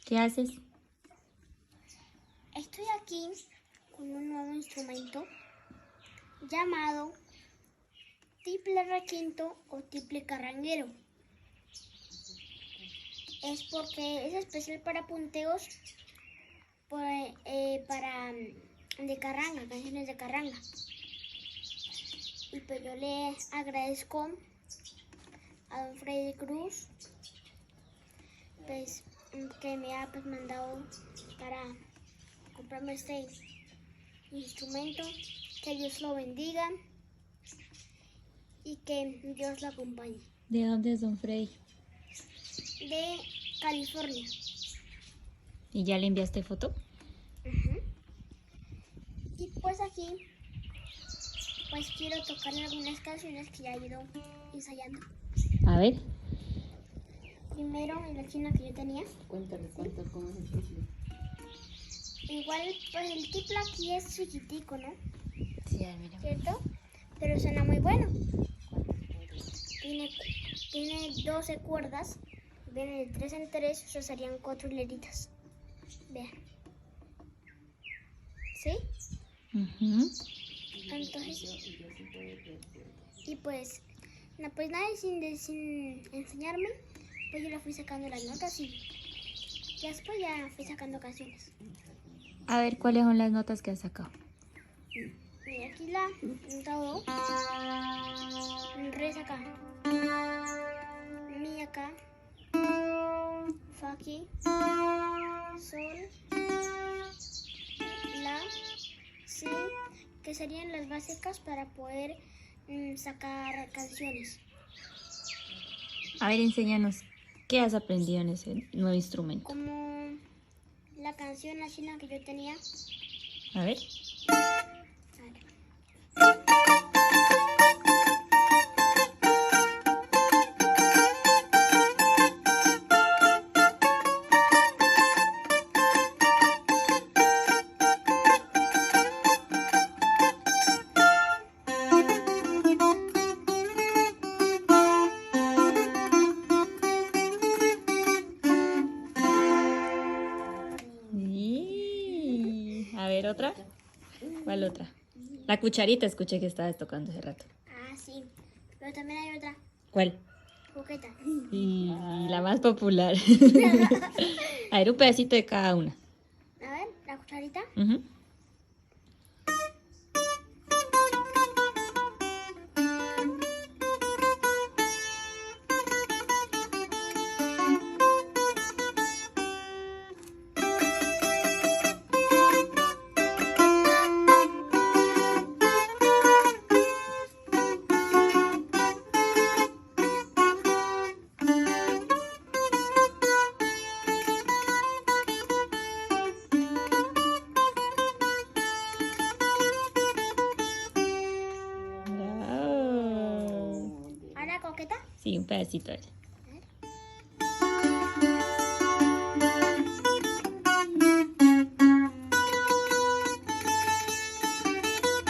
¿Qué haces? Estoy aquí con un nuevo instrumento llamado tiple requinto o tiple carranguero. Es porque es especial para punteos, de carranga, canciones de carranga. Y pues yo le agradezco a don Freddy Cruz pues que me ha mandado para comprarme este instrumento. Que Dios lo bendiga y que Dios lo acompañe. ¿De dónde es don Freddy? De California. ¿Y ya le enviaste foto? Y pues aquí pues quiero tocar algunas canciones que ya he ido ensayando. A ver. Primero en la esquina que yo tenía. Cuéntale, cómo es el tiple. Igual pues el tiple aquí es chiquitico, ¿no? Sí, a ver, mira. ¿Cierto? Pero suena muy bueno. Tiene 12 cuerdas. Viene de 3 en 3, o sea, serían 4 hileritas. Vean. ¿Sí? Ujú. Entonces, y pues nada, sin enseñarme, pues yo le fui sacando las notas y después ya fui sacando canciones. A ver, ¿cuáles son las notas que has sacado? Mira, aquí la nota do, re acá, mi acá, fa aquí, sol, la, si, que serían las básicas para poder sacar canciones. A ver, enséñanos. ¿Qué has aprendido en ese nuevo instrumento? Como la canción la china que yo tenía. A ver. Sí. A ver, ¿otra? ¿Cuál otra? La cucharita escuché que estabas tocando hace rato. Ah, sí. Pero también hay otra. ¿Cuál? Coqueta. Y la más popular. A ver, un pedacito de cada una. A ver, la cucharita. Ujú. Bravo. Ahora coqueta. Sí, un pedacito de ella.